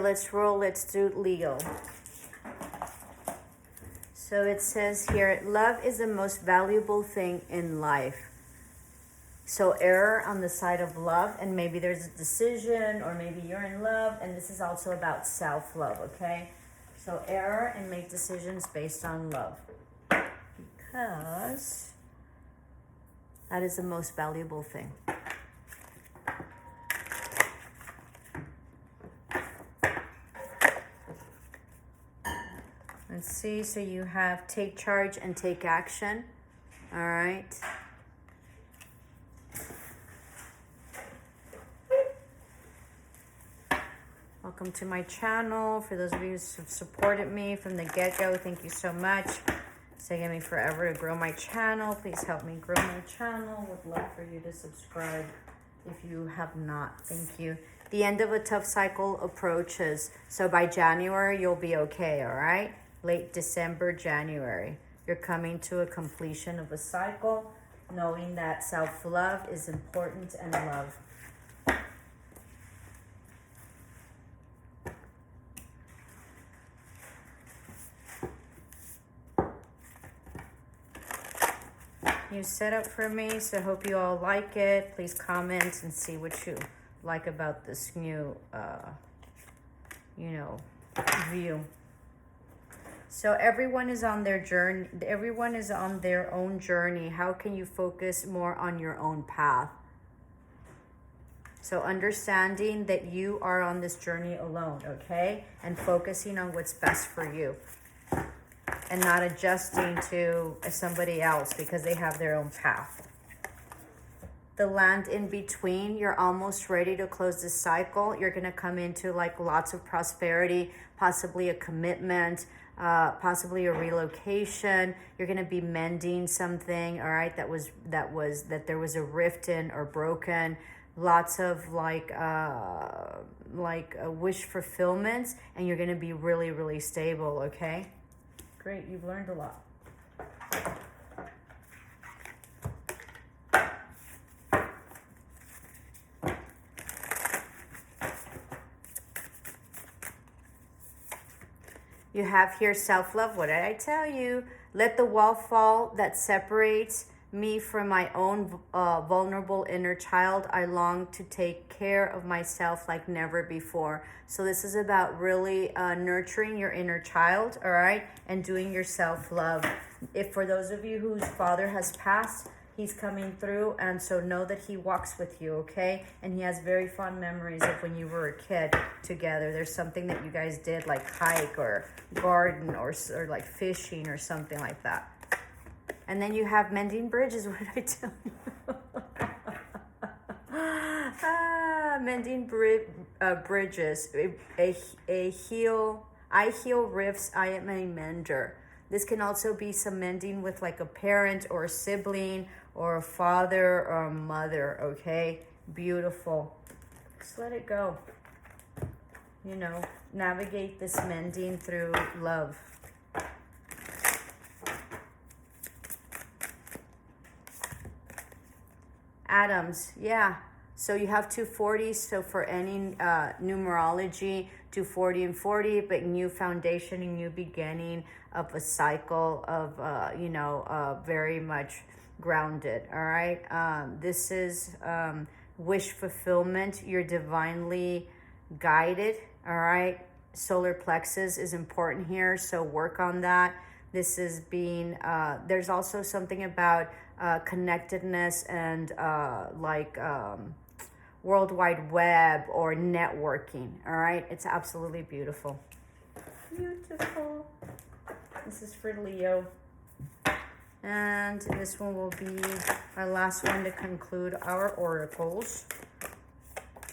Let's roll. Let's do Leo. So it says here, love is the most valuable thing in life. So err on the side of love, and maybe there's a decision, or maybe you're in love, and this is also about self-love, okay? So err and make decisions based on love, because that is the most valuable thing. Let's see, so you have take charge and take action, all right? Welcome to my channel. For those of you who have supported me from the get-go, thank you so much. It's taken me forever to grow my channel. Please help me grow my channel. Would love for you to subscribe if you have not. Thank you. The end of a tough cycle approaches. So by January, you'll be okay, all right? Late December, January. You're coming to a completion of a cycle, knowing that self-love is important and love. New setup for me, so hope you all like it. Please comment and see what you like about this new, view. So everyone is on their journey. Everyone is on their own journey. How can you focus more on your own path? So understanding that you are on this journey alone, okay? And focusing on what's best for you. And not adjusting to somebody else because they have their own path. The land in between, you're almost ready to close this cycle. You're going to come into like lots of prosperity, possibly a commitment, possibly a relocation. You're going to be mending something, all right, that there was a rift in or broken. Lots of like a wish fulfillments, and you're going to be really, really stable, okay? Great, you've learned a lot. You have here self-love. What did I tell you? Let the wall fall that separates me from my own vulnerable inner child. I long to take care of myself like never before. So this is about really nurturing your inner child, all right, and doing your self-love. If for those of you whose father has passed, he's coming through, and so know that he walks with you, okay? And he has very fond memories of when you were a kid together. There's something that you guys did, like hike or garden or like fishing or something like that. And then you have mending bridges. What did I tell you? Mending bridges. I heal rifts. I am a mender. This can also be some mending with like a parent or a sibling or a father or a mother, okay? Beautiful. Just let it go. You know, navigate this mending through love. Atoms, yeah. So you have 240. So for any numerology, 240 and 40, but new foundation, a new beginning of a cycle of, very much grounded. All right. This is wish fulfillment. You're divinely guided. All right. Solar plexus is important here. So work on that. This is being, there's also something about connectedness and World Wide Web or networking, all right? It's absolutely beautiful. Beautiful. This is for Leo. And this one will be our last one to conclude our oracles.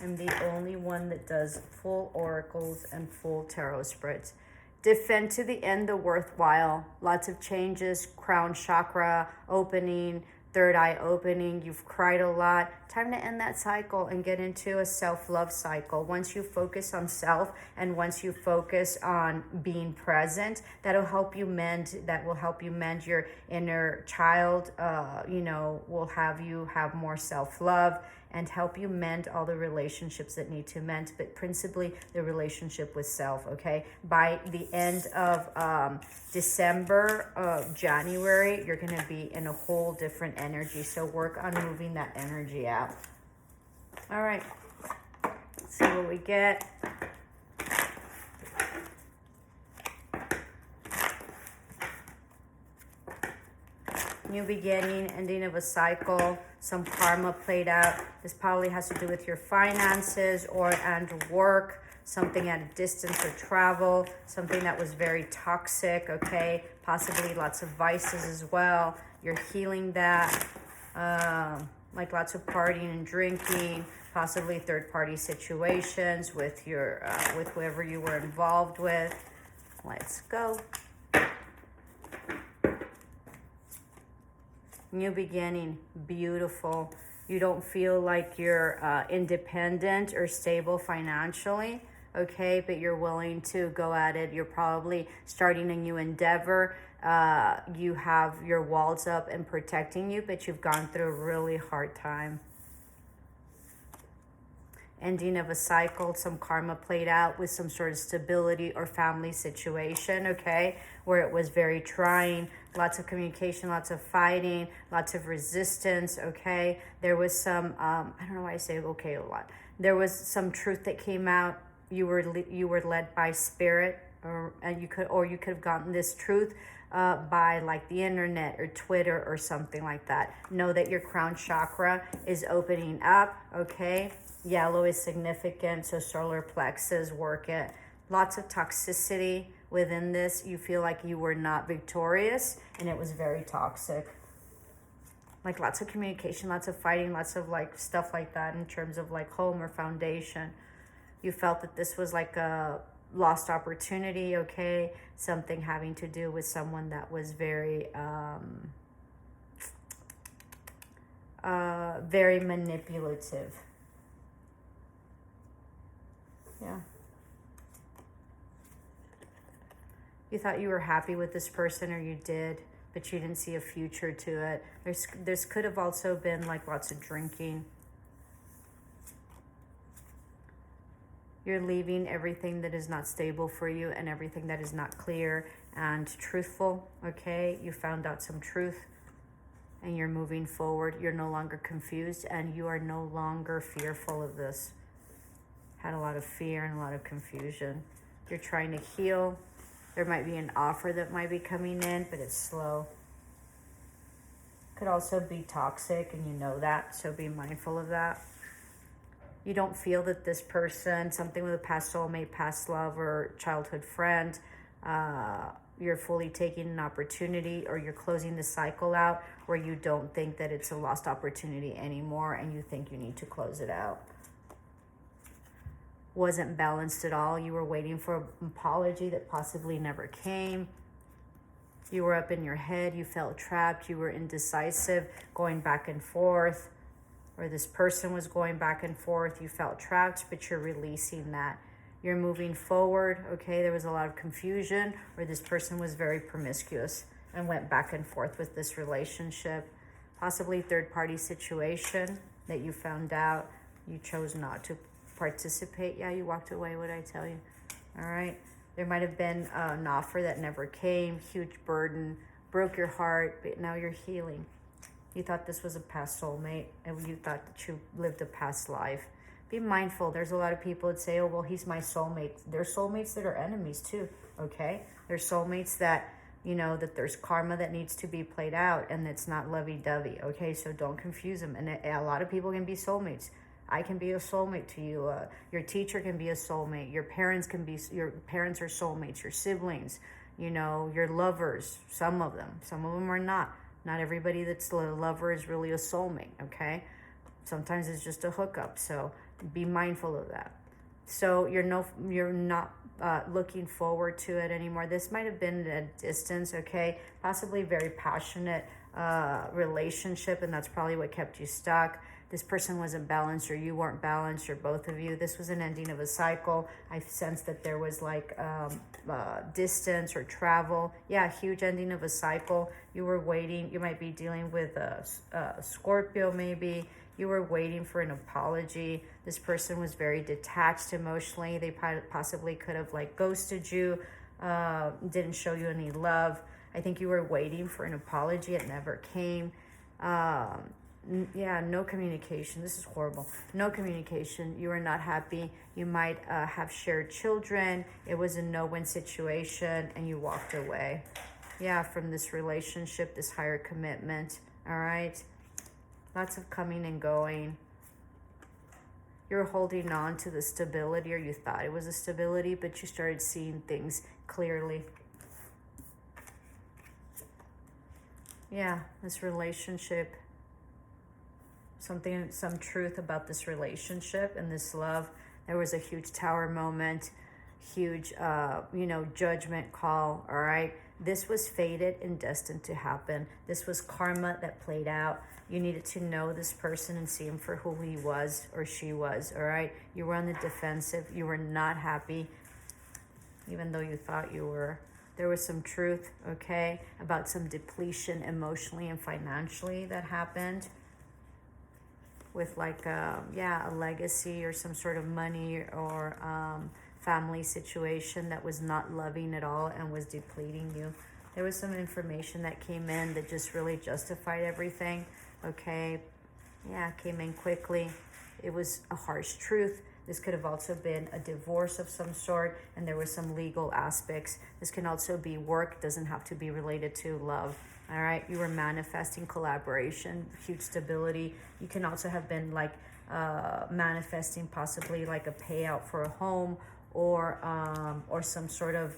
I'm the only one that does full oracles and full tarot spreads. Defend to the end the worthwhile. Lots of changes, crown chakra opening, third eye opening. You've cried a lot. Time to end that cycle and get into a self-love cycle. Once you focus on self and once you focus on being present, that'll help you mend. That will help you mend your inner child. Will have you have more self-love and help you mend all the relationships that need to mend, but principally the relationship with self, okay? By the end of December, January, you're going to be in a whole different energy. So work on moving that energy out. All right. Let's see what we get. New beginning, ending of a cycle, some karma played out. This probably has to do with your finances and work, something at a distance or travel, something that was very toxic, okay? Possibly lots of vices as well. You're healing that, like lots of partying and drinking, possibly third-party situations with with whoever you were involved with. Let's go. New beginning, beautiful. You don't feel like you're independent or stable financially, okay? But you're willing to go at it. You're probably starting a new endeavor. You have your walls up and protecting you, but you've gone through a really hard time. Ending of a cycle, some karma played out with some sort of stability or family situation, okay, where it was very trying, lots of communication, lots of fighting, lots of resistance, okay. There was some, I don't know why I say okay a lot. There was some truth that came out. You were led by spirit, or you could have gotten this truth by like the internet or Twitter or something like that. Know that your crown chakra is opening up, okay. Yellow is significant, so solar plexus, work it. Lots of toxicity within this. You feel like you were not victorious, and it was very toxic. Like lots of communication, lots of fighting, lots of like stuff like that in terms of like home or foundation. You felt that this was like a lost opportunity, okay? Something having to do with someone that was very, very manipulative. Yeah. You thought you were happy with this person, or you did, but you didn't see a future to it. This could have also been like lots of drinking. You're leaving everything that is not stable for you and everything that is not clear and truthful, okay? You found out some truth and you're moving forward. You're no longer confused and you are no longer fearful of this. Had a lot of fear and a lot of confusion. You're trying to heal. There might be an offer that might be coming in, but it's slow. Could also be toxic, and you know that, so be mindful of that. You don't feel that this person, something with a past soulmate, past love, or childhood friend, you're fully taking an opportunity, or you're closing the cycle out where you don't think that it's a lost opportunity anymore and you think you need to close it out. Wasn't balanced at all. You were waiting for an apology that possibly never came. You were up in your head. You felt trapped. You were indecisive, going back and forth. Or this person was going back and forth. You felt trapped, but you're releasing that. You're moving forward. Okay, there was a lot of confusion, or this person was very promiscuous and went back and forth with this relationship. Possibly third-party situation that you found out. You chose not to participate. Yeah, you walked away. What did I tell you? All right. There might have been an offer that never came, huge burden, broke your heart, but now you're healing. You thought this was a past soulmate, and you thought that you lived a past life. Be mindful. There's a lot of people that say, oh, well, he's my soulmate. There's soulmates that are enemies too, okay? There's soulmates that, you know, that there's karma that needs to be played out, and it's not lovey-dovey, okay? So don't confuse them. And a lot of people can be soulmates. I can be a soulmate to you. Your teacher can be a soulmate. Your parents are soulmates. Your siblings, you know, your lovers, some of them are not. Not everybody that's a lover is really a soulmate, okay? Sometimes it's just a hookup, so be mindful of that. So you're not looking forward to it anymore. This might have been at a distance, okay? Possibly very passionate relationship, and that's probably what kept you stuck. This person wasn't balanced, or you weren't balanced, or both of you. This was an ending of a cycle. I sensed that there was like distance or travel. Yeah, huge ending of a cycle. You were waiting. You might be dealing with a Scorpio maybe. You were waiting for an apology. This person was very detached emotionally. They possibly could have like ghosted you, didn't show you any love. I think you were waiting for an apology. It never came. Yeah, no communication. This is horrible. No communication. You were not happy. You might have shared children. It was a no-win situation and you walked away. Yeah, from this relationship, this higher commitment. All right. Lots of coming and going. You're holding on to the stability, or you thought it was a stability, but you started seeing things clearly. Yeah, this relationship, some truth about this relationship and this love. There was a huge tower moment, huge, judgment call, all right? This was fated and destined to happen. This was karma that played out. You needed to know this person and see him for who he was or she was, all right? You were on the defensive. You were not happy, even though you thought you were. There was some truth, okay, about some depletion emotionally and financially that happened with like, a legacy or some sort of money or family situation that was not loving at all and was depleting you. There was some information that came in that just really justified everything, okay? Yeah, came in quickly. It was a harsh truth. This could have also been a divorce of some sort, and there were some legal aspects. This can also be work, doesn't have to be related to love. All right, you were manifesting collaboration, huge stability. You can also have been like manifesting possibly like a payout for a home, or some sort of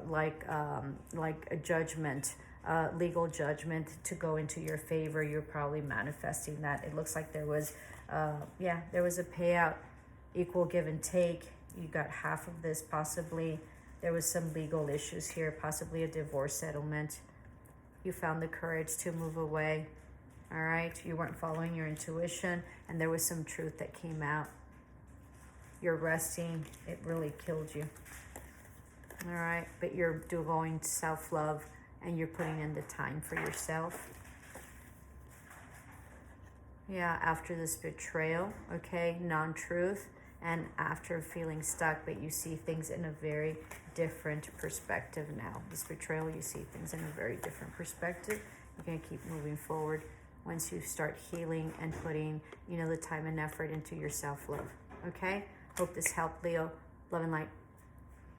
like a judgment, legal judgment to go into your favor. You're probably manifesting that. It looks like there was there was a payout, equal give and take. You got half of this possibly. There was some legal issues here, possibly a divorce settlement. You found the courage to move away. All right, you weren't following your intuition, and there was some truth that came out. You're resting. It really killed you. All right, but you're going self-love, and you're putting in the time for yourself. Yeah, after this betrayal, okay, non-truth, and after feeling stuck, but you see things in a very different perspective now. This betrayal, you see things in a very different perspective. You're going to keep moving forward once you start healing and putting, the time and effort into your self-love, okay? Hope this helped, Leo. Love and light.